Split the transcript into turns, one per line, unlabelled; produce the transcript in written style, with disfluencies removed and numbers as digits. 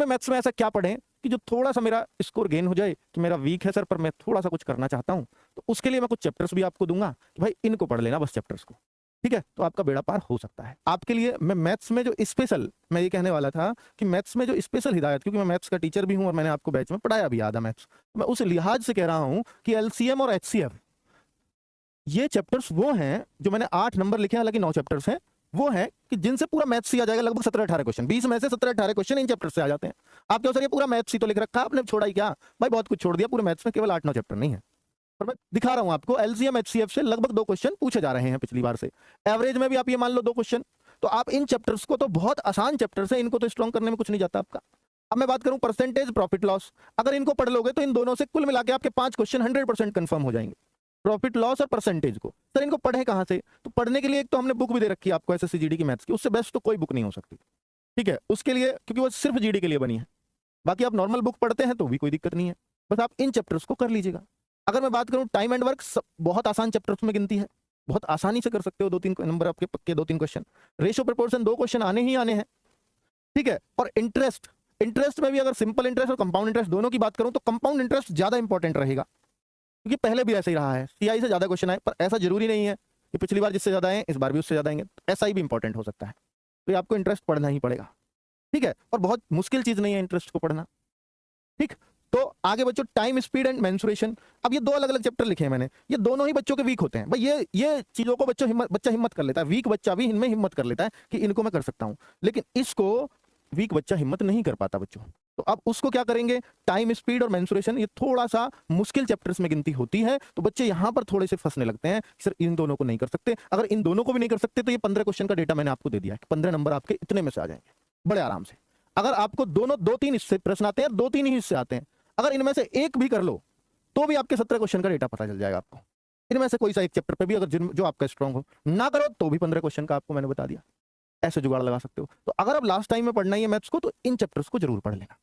में मैथ्स में ऐसा क्या पढ़ें कि जो थोड़ा सा मेरा स्कोर गेन हो जाए, कि मेरा वीक है सर पर मैं थोड़ा सा कुछ करना चाहता हूं, तो उसके लिए मैं कुछ चैप्टर्स भी आपको दूंगा कि भाई इनको पढ़ लेना बस चैप्टर्स को, ठीक है, तो आपका बेड़ा पार हो सकता है। आपके लिए मैं मैथ्स में जो स्पेशल, मैं ये कहने वाला था कि मैथ्स में जो स्पेशल हिदायत, क्योंकि मैं मैथ्स का टीचर भी हूं और मैंने आपको बैच में पढ़ाया भी आधा मैथ्स, मैं उस लिहाज से कह रहा हूं कि एलसीएम और एचसीएफ ये चैप्टर्स वो हैं जो मैंने 8 नंबर लिखे हैं, हालांकि 9 चैप्टर्स हैं, वो है कि जिनसे पूरा मैथ्स ही आ जाएगा। लगभग 17-18 क्वेश्चन, 20 में से 17-18 क्वेश्चन इन चैप्टर से आ जाते हैं। आप क्या सर ये पूरा मैथ्स ही तो लिख रखा है आपने, छोड़ा ही क्या? भाई बहुत कुछ छोड़ दिया, पूरे मैथ्स में केवल 8-9 चैप्टर नहीं है। और मैं दिखा रहा हूं आपको एलसीएम एचसीएफ से लगभग 2 क्वेश्चन पूछे जा रहे हैं पिछली बार से, एवरेज में भी आप ये मान लो 2 क्वेश्चन। तो आप इन चैप्टर्स को, तो बहुत आसान चैप्टर्स है, इनको तो स्ट्रॉन्ग करने में कुछ नहीं जाता आपका। अब मैं बात करूं परसेंटेज, प्रॉफिट लॉस, अगर इनको पढ़ लोगे तो इन दोनों से कुल मिला के आपके 5 क्वेश्चन 100% कंफर्म हो जाएंगे, प्रॉफिट लॉस और परसेंटेज को। सर इनको पढ़े कहां से? तो पढ़ने के लिए एक तो हमने बुक भी दे रखी है आपको एसएससी जीडी की मैथ्स की, उससे बेस्ट तो कोई बुक नहीं हो सकती, ठीक है, उसके लिए, क्योंकि वो सिर्फ जीडी के लिए बनी है। बाकी आप नॉर्मल बुक पढ़ते हैं तो भी कोई दिक्कत नहीं है, बस आप इन चैप्टर्स को कर लीजिएगा। अगर मैं बात करूं टाइम एंड वर्क, बहुत आसान चैप्टर्स में गिनती है, बहुत आसानी से कर सकते हो, 2-3 नंबर आपके पक्के, 2-3 क्वेश्चन, रेशियो प्रोपोर्शन 2 क्वेश्चन आने ही आने हैं, ठीक है। और इंटरेस्ट, इंटरेस्ट में भी अगर सिंपल इंटरेस्ट और कंपाउंड इंटरेस्ट दोनों की बात करूं तो कंपाउंड इंटरेस्ट ज्यादा इंपॉर्टेंट रहेगा, क्योंकि पहले भी ऐसे ही रहा है, सीआई से ज्यादा क्वेश्चन आए, पर ऐसा जरूरी नहीं है कि पिछली बार जिससे ज्यादा आए इस बार भी उससे ज्यादा आएंगे, ऐसा ही भी इंपॉर्टेंट हो सकता है। तो ये आपको इंटरेस्ट पढ़ना ही पड़ेगा, ठीक है, और बहुत मुश्किल चीज नहीं है इंटरेस्ट को पढ़ना, ठीक। तो आगे बच्चों टाइम स्पीड एंड मेंसुरेशन, अब ये 2 अलग अलग चैप्टर लिखे हैं मैंने, ये दोनों ही बच्चों के वीक होते हैं भाई, ये चीजों को बच्चा हिम्मत कर लेता है, वीक बच्चा भी इनमें हिम्मत कर लेता है कि इनको मैं कर सकता हूं, लेकिन इसको वीक बच्चा हिम्मत नहीं कर पाता बच्चों। तो अब उसको क्या करेंगे, टाइम स्पीड और मेंसुरेशन, ये थोड़ा सा मुश्किल चैप्टर्स में गिनती होती है, तो बच्चे यहां पर थोड़े से फंसने लगते हैं, सर इन दोनों को नहीं कर सकते। अगर इन दोनों को भी नहीं कर सकते तो ये 15 क्वेश्चन का डेटा मैंने आपको दे दिया है, 15 नंबर आपके इतने में से आ जाएंगे बड़े आराम से। अगर आपको दोनों 2-3 हिस्से प्रश्न आते हैं, 2-3 ही हिस्से आते हैं, अगर इनमें से एक भी कर लो तो भी आपके 17 क्वेश्चन का डेटा पता चल जाएगा आपको, इनमें से कोई सा एक चैप्टर पे भी अगर जो आपका स्ट्रॉन्ग हो, ना करो तो भी 15 क्वेश्चन का आपको मैंने बता दिया, ऐसे जुगाड़ लगा सकते हो। तो अगर आप लास्ट टाइम में पढ़ना ही है मैथ्स को तो इन चैप्टर्स को जरूर पढ़ लेना।